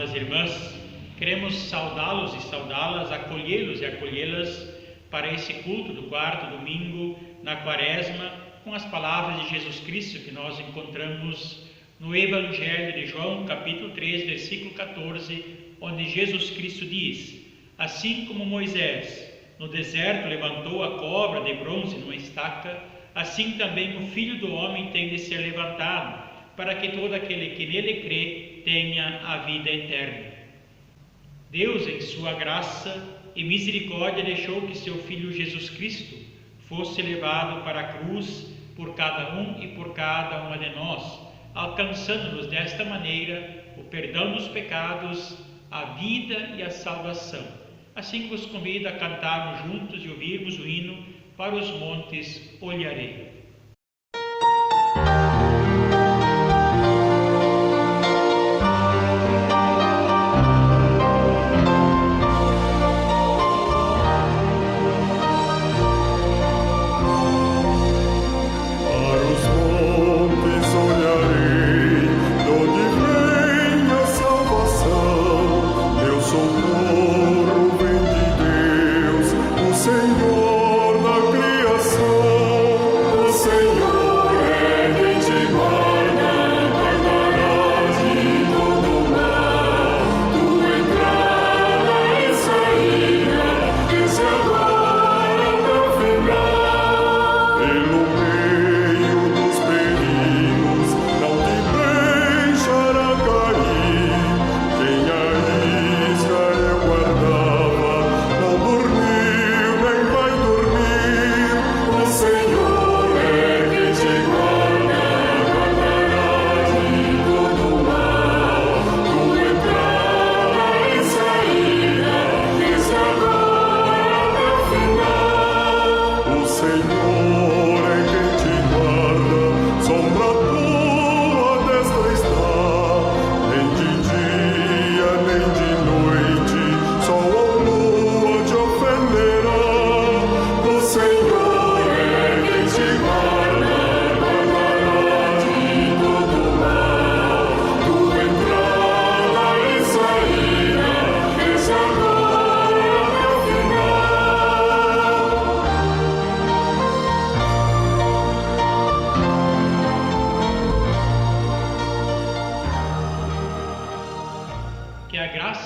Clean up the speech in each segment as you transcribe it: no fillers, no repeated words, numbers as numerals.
irmãos e irmãs, queremos saudá-los e saudá-las, acolhê-los e acolhê-las para esse culto do quarto domingo na Quaresma, com as palavras de Jesus Cristo que nós encontramos no Evangelho de João, capítulo 3, versículo 14, onde Jesus Cristo diz: assim como Moisés no deserto levantou a cobra de bronze numa estaca, assim também o Filho do Homem tem de ser levantado, para que todo aquele que nele crê tenha a vida eterna. Deus, em sua graça e misericórdia, deixou que seu Filho Jesus Cristo fosse levado para a cruz por cada um e por cada uma de nós, alcançando-nos desta maneira o perdão dos pecados, a vida e a salvação. Assim vos convido a cantarmos juntos e ouvirmos o hino Para os montes olharei.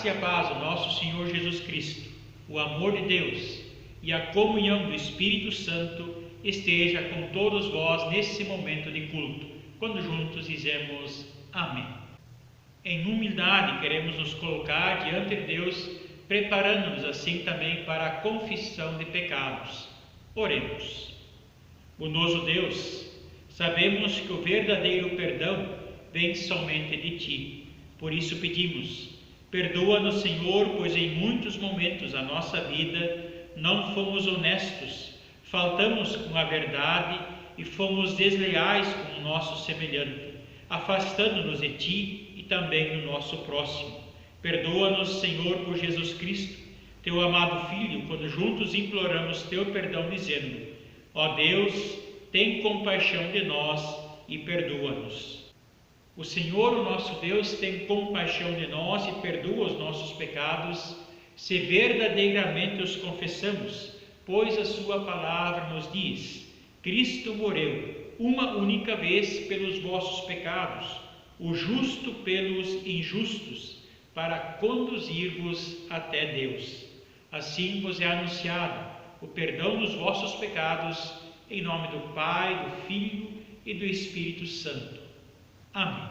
E a paz do nosso Senhor Jesus Cristo, o amor de Deus e a comunhão do Espírito Santo esteja com todos vós nesse momento de culto, quando juntos dizemos Amém. Em humildade queremos nos colocar diante de Deus, preparando-nos assim também para a confissão de pecados. Oremos. Bondoso Deus, sabemos que o verdadeiro perdão vem somente de Ti. Por isso pedimos: perdoa-nos, Senhor, pois em muitos momentos da nossa vida não fomos honestos, faltamos com a verdade e fomos desleais com o nosso semelhante, afastando-nos de Ti e também do nosso próximo. Perdoa-nos, Senhor, por Jesus Cristo, Teu amado Filho, quando juntos imploramos Teu perdão, dizendo: ó Deus, tem compaixão de nós e perdoa-nos. O Senhor, o nosso Deus, tem compaixão de nós e perdoa os nossos pecados, se verdadeiramente os confessamos, pois a sua palavra nos diz: Cristo morreu uma única vez pelos vossos pecados, o justo pelos injustos, para conduzir-vos até Deus. Assim vos é anunciado o perdão dos vossos pecados, em nome do Pai, do Filho e do Espírito Santo. Amém.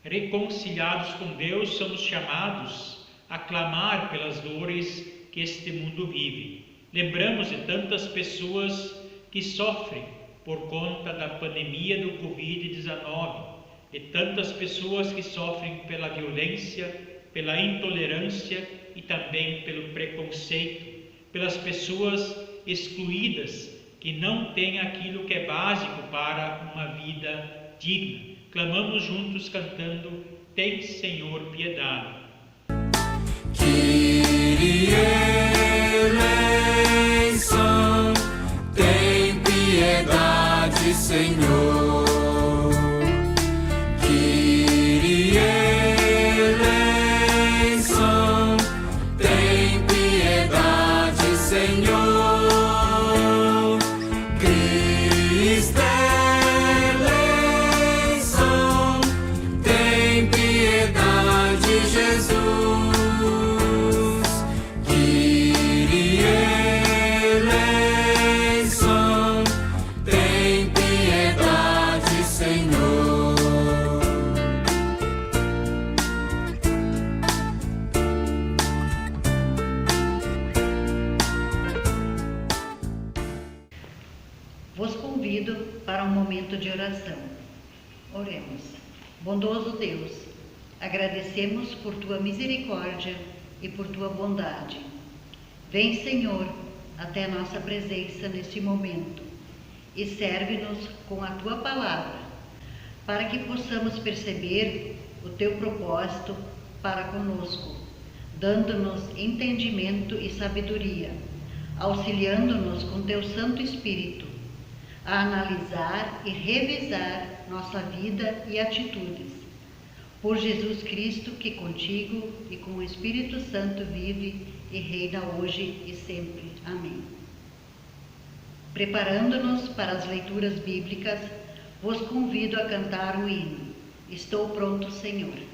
Reconciliados com Deus, somos chamados a clamar pelas dores que este mundo vive. Lembramos de tantas pessoas que sofrem por conta da pandemia do Covid-19, de tantas pessoas que sofrem pela violência, pela intolerância e também pelo preconceito, pelas pessoas excluídas que não têm aquilo que é básico para uma vida digna. Clamamos juntos cantando: tem, Senhor, piedade. Kyrie eleison, tem piedade, Senhor. Kyrie convido para um momento de oração. Oremos. Bondoso Deus, agradecemos por tua misericórdia e por tua bondade. Vem, Senhor, até a nossa presença neste momento e serve-nos com a tua palavra, para que possamos perceber o teu propósito para conosco, dando-nos entendimento e sabedoria, auxiliando-nos com teu Santo Espírito a analisar e revisar nossa vida e atitudes. Por Jesus Cristo, que contigo e com o Espírito Santo vive e reina hoje e sempre. Amém. Preparando-nos para as leituras bíblicas, vos convido a cantar o hino Estou Pronto, Senhor.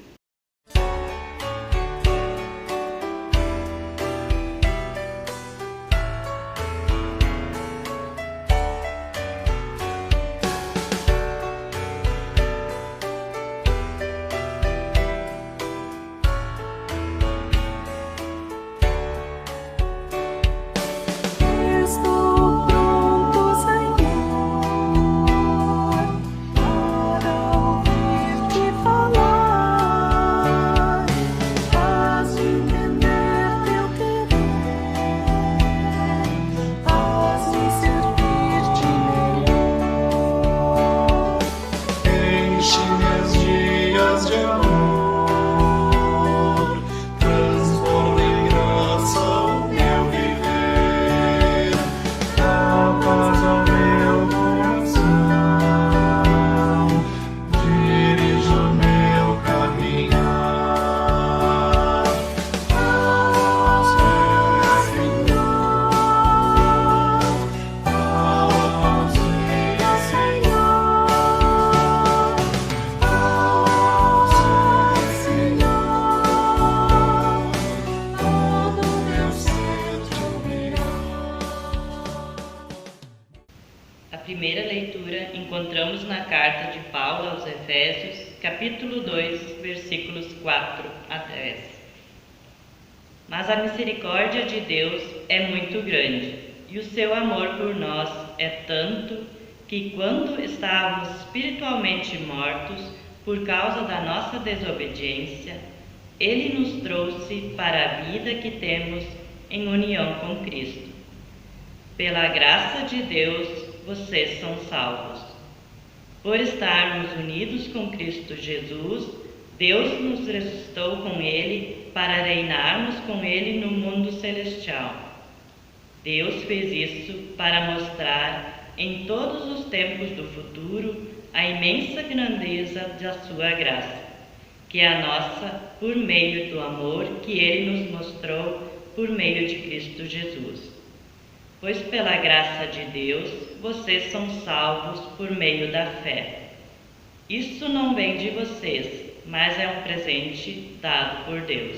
Primeira leitura encontramos na carta de Paulo aos Efésios, capítulo 2, versículos 4 a 10. Mas a misericórdia de Deus é muito grande, e o seu amor por nós é tanto que, quando estávamos espiritualmente mortos por causa da nossa desobediência, Ele nos trouxe para a vida que temos em união com Cristo. Pela graça de Deus, vocês são salvos. Por estarmos unidos com Cristo Jesus, Deus nos ressuscitou com Ele para reinarmos com Ele no mundo celestial. Deus fez isso para mostrar em todos os tempos do futuro a imensa grandeza da sua graça, que é a nossa por meio do amor que Ele nos mostrou por meio de Cristo Jesus. Pois pela graça de Deus, vocês são salvos por meio da fé. Isso não vem de vocês, mas é um presente dado por Deus.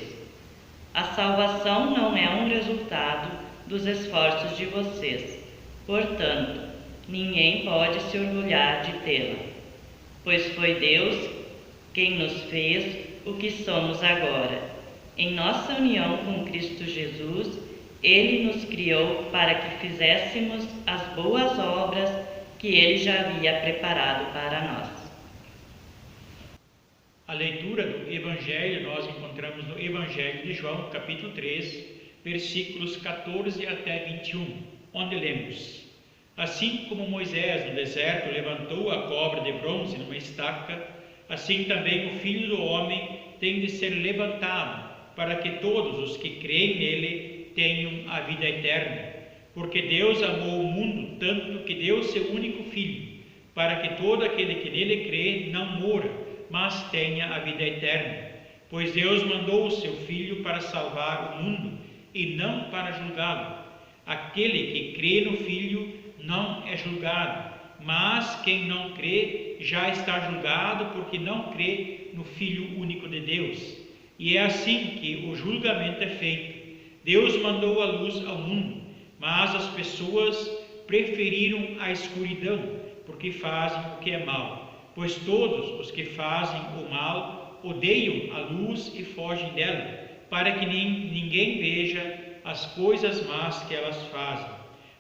A salvação não é um resultado dos esforços de vocês, portanto, ninguém pode se orgulhar de tê-la, pois foi Deus quem nos fez o que somos agora. Em nossa união com Cristo Jesus, Ele nos criou para que fizéssemos as boas obras que Ele já havia preparado para nós. A leitura do Evangelho nós encontramos no Evangelho de João, capítulo 3, versículos 14 até 21, onde lemos: Assim como Moisés no deserto levantou a cobra de bronze numa estaca, assim também o Filho do Homem tem de ser levantado, para que todos os que creem nele tenham a vida eterna. Porque Deus amou o mundo tanto que deu seu único Filho, para que todo aquele que nele crê não morra, mas tenha a vida eterna. Pois Deus mandou o seu Filho para salvar o mundo, e não para julgá-lo. Aquele que crê no Filho não é julgado, mas quem não crê já está julgado, porque não crê no Filho único de Deus. E é assim que o julgamento é feito. Deus mandou a luz ao mundo, mas as pessoas preferiram a escuridão, porque fazem o que é mal. Pois todos os que fazem o mal odeiam a luz e fogem dela, para que ninguém veja as coisas más que elas fazem.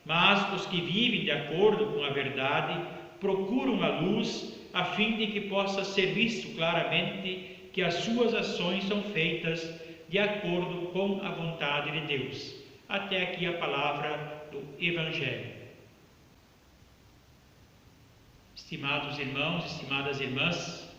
Mas os que vivem de acordo com a verdade procuram a luz, a fim de que possa ser visto claramente que as suas ações são feitas de acordo com a vontade de Deus. Até aqui a palavra do Evangelho. Estimados irmãos, estimadas irmãs,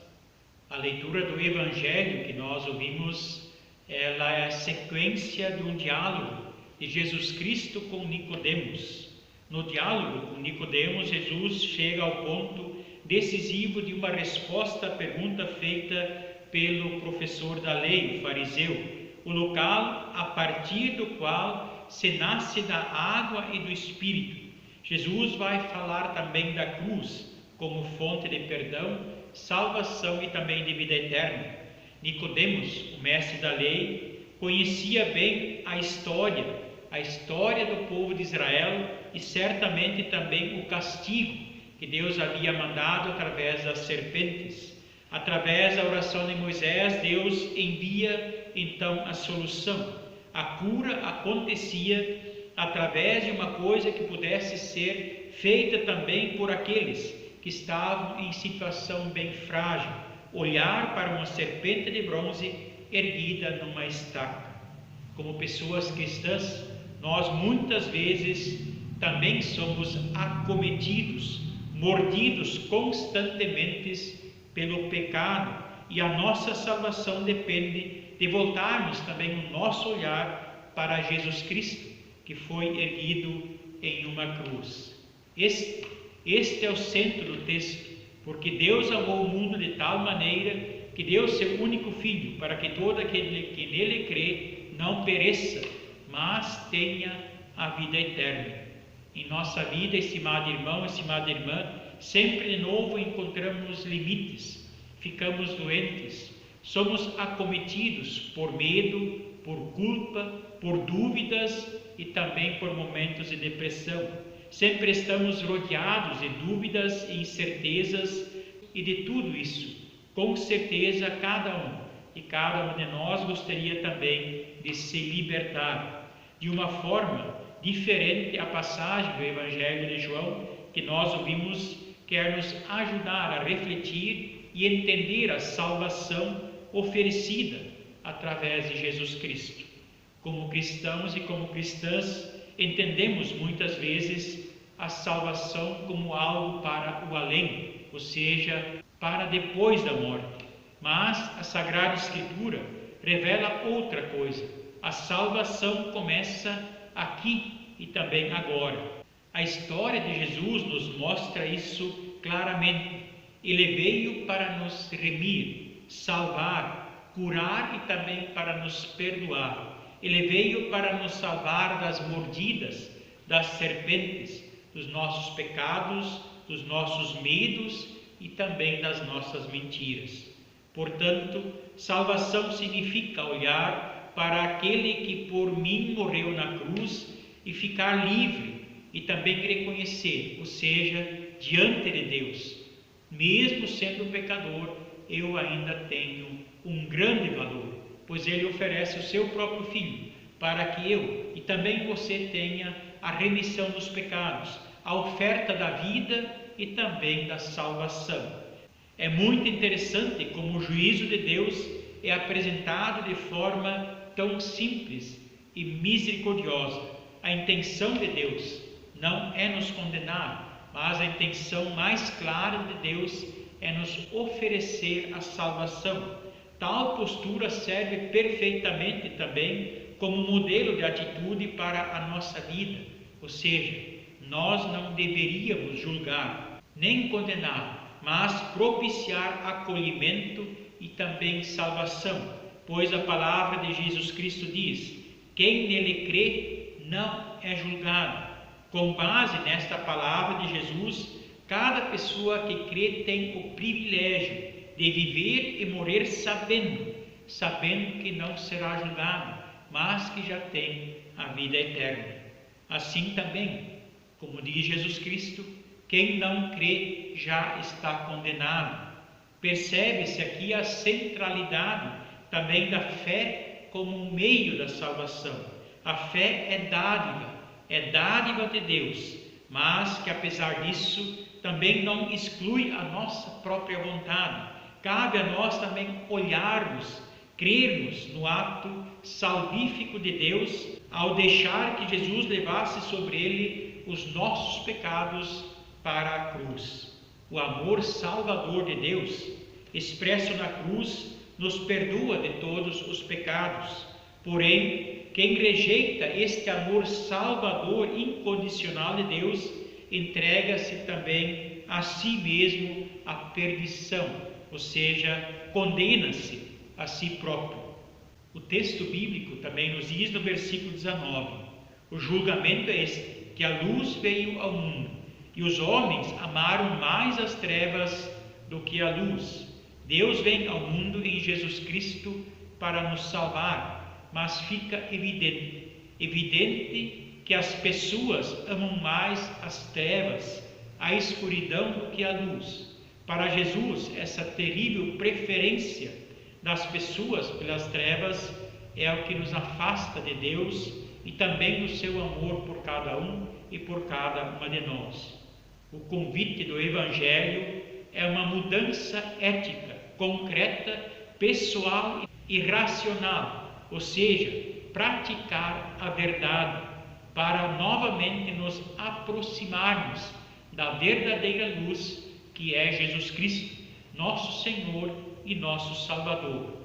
a leitura do Evangelho que nós ouvimos, ela é a sequência de um diálogo de Jesus Cristo com Nicodemos. No diálogo com Nicodemos, Jesus chega ao ponto decisivo de uma resposta à pergunta feita pelo professor da lei, o fariseu, o local a partir do qual se nasce da água e do Espírito. Jesus vai falar também da cruz como fonte de perdão, salvação e também de vida eterna. Nicodemos, o mestre da lei, conhecia bem a história do povo de Israel e certamente também o castigo que Deus havia mandado através das serpentes. Através da oração de Moisés, Deus envia então a solução. A cura acontecia através de uma coisa que pudesse ser feita também por aqueles que estavam em situação bem frágil, olhar para uma serpente de bronze erguida numa estaca. Como pessoas cristãs, nós muitas vezes também somos acometidos, mordidos constantemente pelo pecado, e a nossa salvação depende de voltarmos também o nosso olhar para Jesus Cristo, que foi erguido em uma cruz. Este é o centro do texto, porque Deus amou o mundo de tal maneira que deu seu único Filho, para que todo aquele que nele crê não pereça, mas tenha a vida eterna. Em nossa vida, estimado irmão, estimada irmã, sempre de novo encontramos limites, ficamos doentes, somos acometidos por medo, por culpa, por dúvidas e também por momentos de depressão. Sempre estamos rodeados de dúvidas e incertezas, e de tudo isso, com certeza, cada um de nós gostaria também de se libertar. De uma forma diferente, a passagem do Evangelho de João que nós ouvimos quer nos ajudar a refletir e entender a salvação oferecida através de Jesus Cristo. Como cristãos e como cristãs, entendemos muitas vezes a salvação como algo para o além, ou seja, para depois da morte. Mas a Sagrada Escritura revela outra coisa. A salvação começa aqui e também agora. A história de Jesus nos mostra isso claramente. Ele veio para nos remir, salvar, curar e também para nos perdoar. Ele veio para nos salvar das mordidas, das serpentes, dos nossos pecados, dos nossos medos e também das nossas mentiras. Portanto, salvação significa olhar para aquele que por mim morreu na cruz e ficar livre e também reconhecer, ou seja, diante de Deus, mesmo sendo pecador, eu ainda tenho um grande valor, pois Ele oferece o seu próprio Filho para que eu e também você tenha a remissão dos pecados, a oferta da vida e também da salvação. É muito interessante como o juízo de Deus é apresentado de forma tão simples e misericordiosa. A intenção de Deus não é nos condenar, mas a intenção mais clara de Deus é nos oferecer a salvação. Tal postura serve perfeitamente também como modelo de atitude para a nossa vida, ou seja, nós não deveríamos julgar nem condenar, mas propiciar acolhimento e também salvação, pois a palavra de Jesus Cristo diz: quem nele crê não é julgado. Com base nesta palavra de Jesus, cada pessoa que crê tem o privilégio de viver e morrer sabendo que não será julgado, mas que já tem a vida eterna. Assim também, como diz Jesus Cristo, quem não crê já está condenado. Percebe-se aqui a centralidade também da fé como um meio da salvação. A fé é dádiva, é dádiva de Deus, mas que apesar disso também não exclui a nossa própria vontade. Cabe a nós também olharmos, crermos no ato salvífico de Deus ao deixar que Jesus levasse sobre ele os nossos pecados para a cruz. O amor salvador de Deus, expresso na cruz, nos perdoa de todos os pecados. Porém, quem rejeita este amor salvador incondicional de Deus, entrega-se também a si mesmo à perdição, ou seja, condena-se a si próprio. O texto bíblico também nos diz no versículo 19: o julgamento é este, que a luz veio ao mundo, e os homens amaram mais as trevas do que a luz. Deus vem ao mundo em Jesus Cristo para nos salvar, mas fica evidente que as pessoas amam mais as trevas, a escuridão do que a luz. Para Jesus, essa terrível preferência das pessoas pelas trevas é o que nos afasta de Deus e também do seu amor por cada um e por cada uma de nós. O convite do Evangelho é uma mudança ética, concreta, pessoal e racional, ou seja, praticar a verdade para novamente nos aproximarmos da verdadeira luz que é Jesus Cristo, nosso Senhor e nosso Salvador.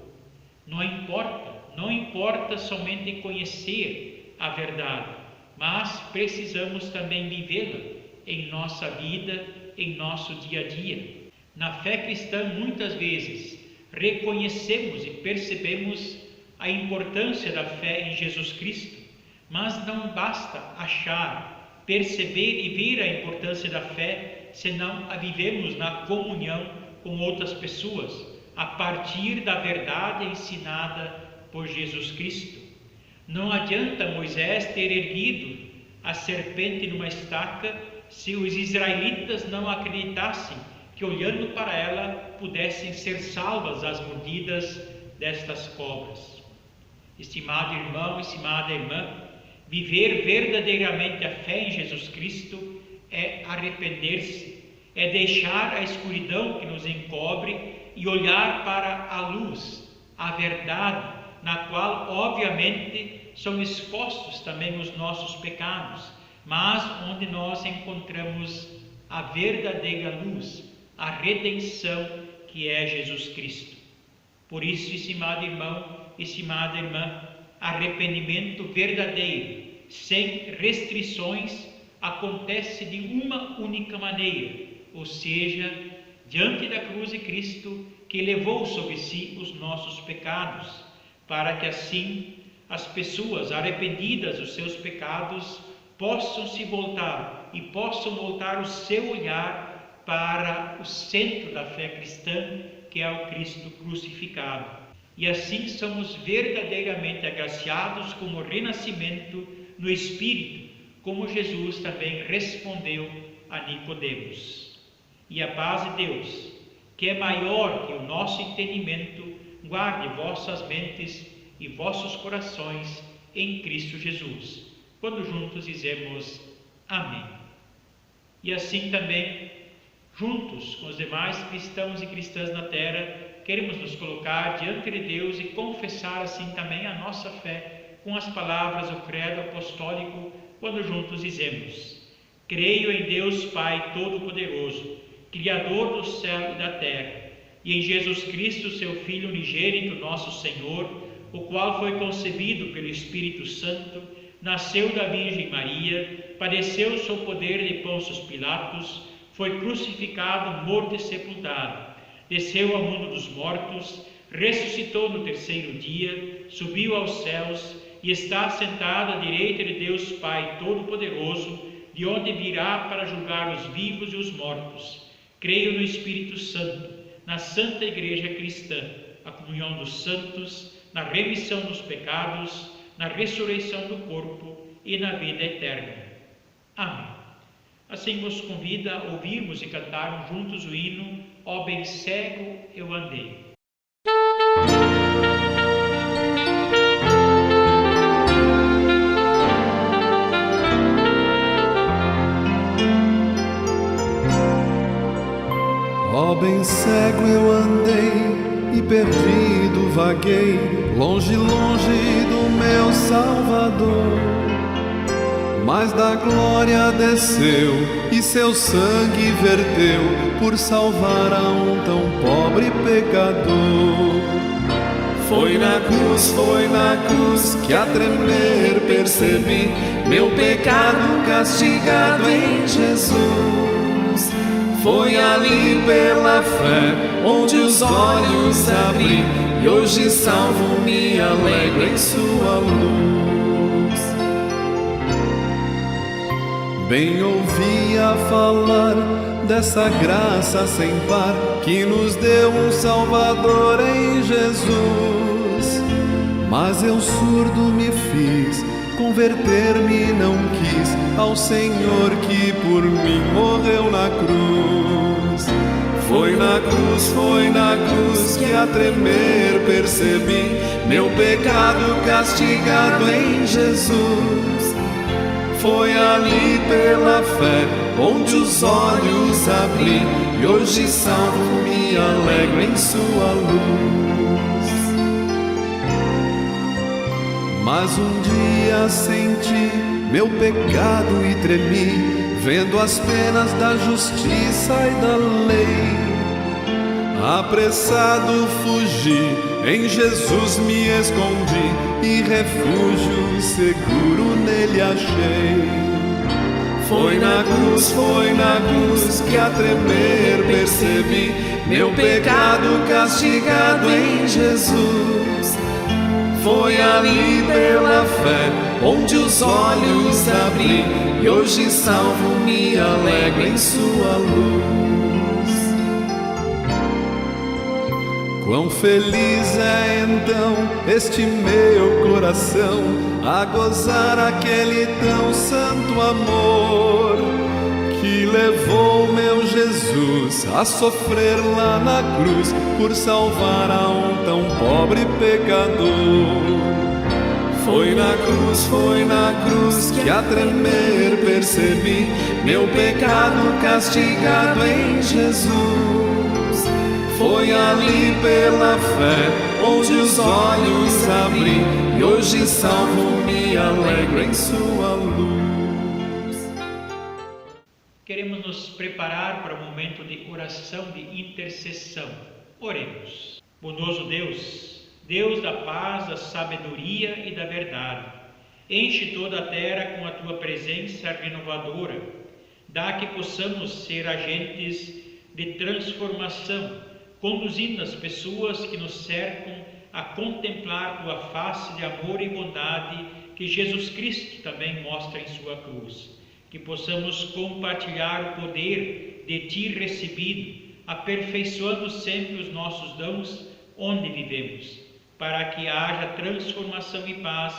Não importa somente conhecer a verdade, mas precisamos também vivê-la em nossa vida, em nosso dia a dia. Na fé cristã, muitas vezes, reconhecemos e percebemos a importância da fé em Jesus Cristo, mas não basta achar, perceber e ver a importância da fé se não a vivemos na comunhão com outras pessoas, a partir da verdade ensinada por Jesus Cristo. Não adianta Moisés ter erguido a serpente numa estaca se os israelitas não acreditassem que, olhando para ela, pudessem ser salvas as mordidas destas cobras. Estimado irmão, estimada irmã, viver verdadeiramente a fé em Jesus Cristo é arrepender-se, é deixar a escuridão que nos encobre e olhar para a luz, a verdade, na qual, obviamente, são expostos também os nossos pecados, mas onde nós encontramos a verdadeira luz, a redenção que é Jesus Cristo. Por isso, estimado irmão, estimada irmã, arrependimento verdadeiro, sem restrições, acontece de uma única maneira, ou seja, diante da cruz de Cristo, que levou sobre si os nossos pecados, para que assim as pessoas arrependidas dos seus pecados possam se voltar e possam voltar o seu olhar para o centro da fé cristã, que é o Cristo crucificado. E assim somos verdadeiramente agraciados com o renascimento no Espírito, como Jesus também respondeu a Nicodemos. E a paz de Deus, que é maior que o nosso entendimento, guarde vossas mentes e vossos corações em Cristo Jesus. Quando juntos dizemos Amém. E assim também, juntos com os demais cristãos e cristãs na terra, queremos nos colocar diante de Deus e confessar assim também a nossa fé com as palavras do credo apostólico, quando juntos dizemos: creio em Deus Pai Todo-Poderoso, Criador do céu e da terra, e em Jesus Cristo, seu Filho unigênito, nosso Senhor, o qual foi concebido pelo Espírito Santo, nasceu da Virgem Maria, padeceu sob o poder de Pôncio Pilatos, foi crucificado, morto e sepultado, desceu ao mundo dos mortos, ressuscitou no terceiro dia, subiu aos céus e está sentado à direita de Deus Pai Todo-Poderoso, de onde virá para julgar os vivos e os mortos. Creio no Espírito Santo, na Santa Igreja Cristã, a comunhão dos santos, na remissão dos pecados, na ressurreição do corpo e na vida eterna. Amém. Assim vos convida a ouvirmos e cantarmos juntos o hino Ó bem cego eu andei. Homem cego eu andei e perdido vaguei, longe, longe do meu Salvador. Mas da glória desceu e seu sangue verteu por salvar a um tão pobre pecador. Foi na cruz que a tremer percebi meu pecado castigado em Jesus. Foi ali pela fé onde os olhos abri e hoje salvo me alegro em sua luz. Bem ouvia falar dessa graça sem par que nos deu um Salvador em Jesus. Mas eu surdo me fiz, converter-me não quis ao Senhor que por mim morreu na cruz. Foi na cruz que a tremer percebi meu pecado castigado em Jesus. Foi ali pela fé onde os olhos abri e hoje salvo me alegro em sua luz. Mas um dia senti meu pecado e tremi, vendo as penas da justiça e da lei. Apressado fugi, em Jesus me escondi e refúgio seguro nele achei. Foi na cruz que a tremer percebi meu pecado castigado em Jesus. Foi ali pela fé onde os olhos abri e hoje salvo me alegro em sua luz. Quão feliz é então este meu coração a gozar aquele tão santo amor que levou meu Jesus a sofrer lá na cruz por salvar a um tão pobre pecador. Foi na cruz que a tremer percebi meu pecado castigado em Jesus. Foi ali pela fé onde os olhos abri e hoje salvo me alegro em sua luz. Queremos nos preparar para o momento de oração de intercessão. Oremos. Bondoso Deus, Deus da paz, da sabedoria e da verdade, enche toda a terra com a tua presença renovadora. Dá que possamos ser agentes de transformação, conduzindo as pessoas que nos cercam a contemplar tua face de amor e bondade que Jesus Cristo também mostra em sua cruz. Que possamos compartilhar o poder de ti recebido, aperfeiçoando sempre os nossos dons onde vivemos, para que haja transformação e paz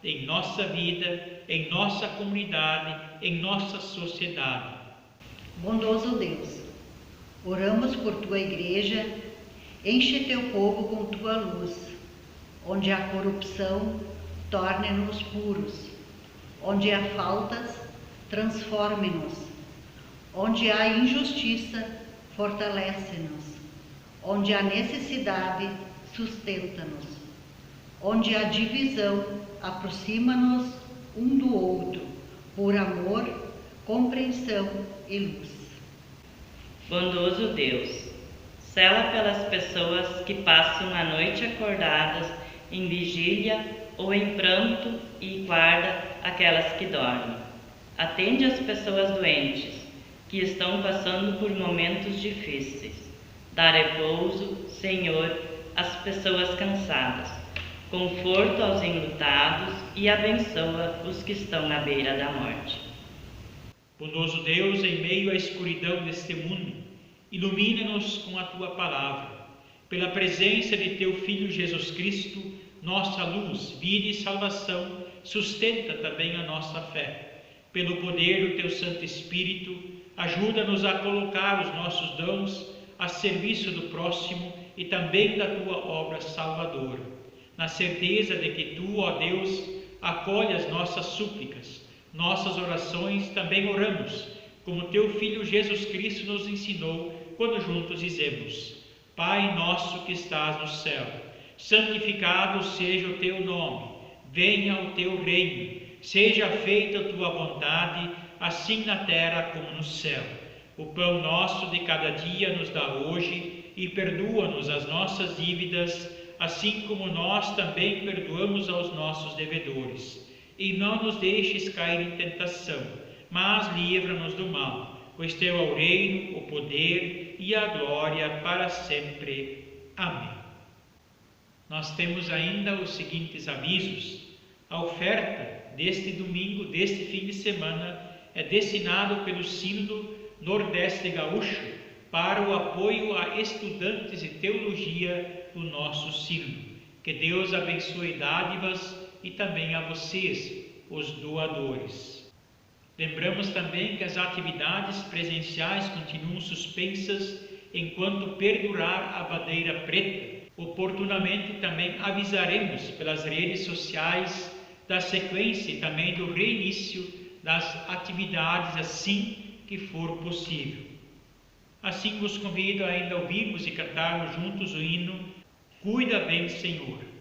em nossa vida, em nossa comunidade, em nossa sociedade. Bondoso Deus, oramos por tua igreja, enche teu povo com tua luz. Onde há corrupção, torne-nos puros. Onde há faltas, transforme-nos. Onde há injustiça, fortalece-nos. Onde há necessidade, sustenta-nos. Onde há divisão, aproxima-nos um do outro, por amor, compreensão e luz. Bondoso Deus, sela pelas pessoas que passam a noite acordadas em vigília ou em pranto e guarda aquelas que dormem. Atende as pessoas doentes que estão passando por momentos difíceis. Dá repouso, Senhor, às pessoas cansadas, conforto aos enlutados e abençoa os que estão na beira da morte. Bondoso Deus, em meio à escuridão deste mundo, ilumina-nos com a tua palavra. Pela presença de teu Filho Jesus Cristo, nossa luz, vida e salvação, sustenta também a nossa fé. Pelo poder do teu Santo Espírito, ajuda-nos a colocar os nossos dons a serviço do próximo e também da tua obra salvadora, na certeza de que tu, ó Deus, acolhe as nossas súplicas, nossas orações. Também oramos, como teu Filho Jesus Cristo nos ensinou, quando juntos dizemos: Pai nosso que estás no céu, santificado seja o teu nome, venha o teu reino, seja feita a tua vontade, assim na terra como no céu. O pão nosso de cada dia nos dá hoje, e perdoa-nos as nossas dívidas, assim como nós também perdoamos aos nossos devedores. E não nos deixes cair em tentação, mas livra-nos do mal, pois teu é o reino, o poder e a glória para sempre. Amém. Nós temos ainda os seguintes avisos. A oferta deste domingo, deste fim de semana, é destinado pelo Sínodo Nordeste Gaúcho para o apoio a estudantes de teologia do nosso Sínodo. Que Deus abençoe dádivas e também a vocês, os doadores. Lembramos também que as atividades presenciais continuam suspensas enquanto perdurar a bandeira preta. Oportunamente também avisaremos pelas redes sociais da sequência e também do reinício das atividades assim que for possível. Assim vos convido ainda a ouvirmos e cantarmos juntos o hino Cuida bem, Senhor.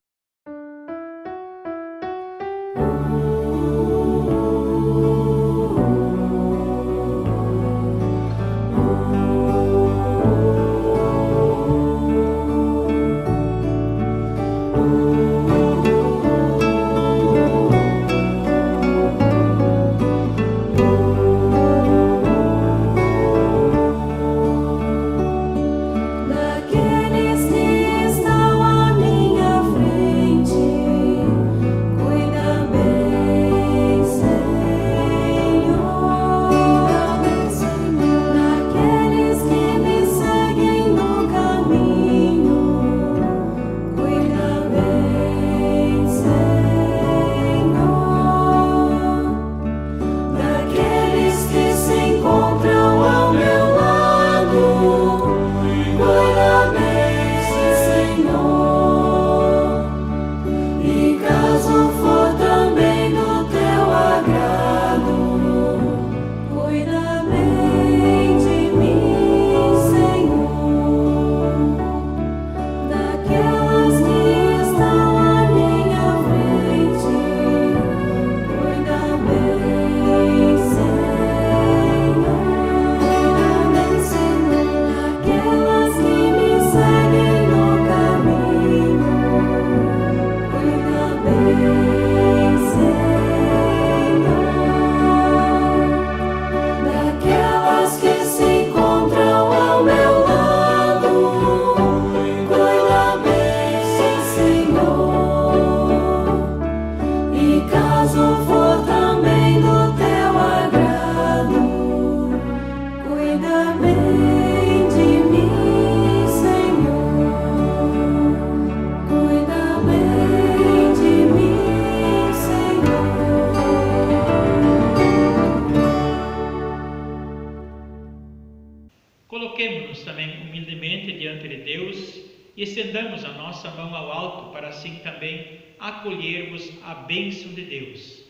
Coloquemo-nos também humildemente diante de Deus e estendamos a nossa mão ao alto para assim também acolhermos a bênção de Deus.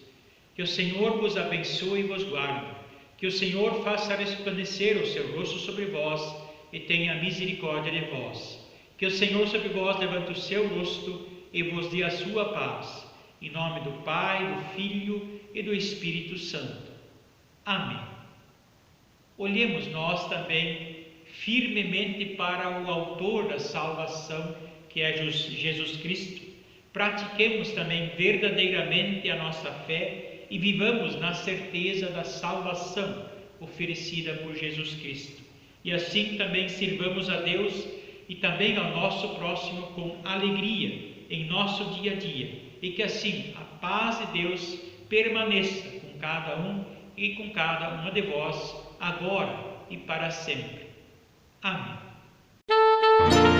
Que o Senhor vos abençoe e vos guarde. Que o Senhor faça resplandecer o seu rosto sobre vós e tenha misericórdia de vós. Que o Senhor sobre vós levante o seu rosto e vos dê a sua paz. Em nome do Pai, do Filho e do Espírito Santo. Amém. Olhemos nós também firmemente para o autor da salvação, que é Jesus Cristo. Pratiquemos também verdadeiramente a nossa fé e vivamos na certeza da salvação oferecida por Jesus Cristo. E assim também sirvamos a Deus e também ao nosso próximo com alegria em nosso dia a dia. E que assim a paz de Deus permaneça com cada um e com cada uma de vós, agora e para sempre. Amém.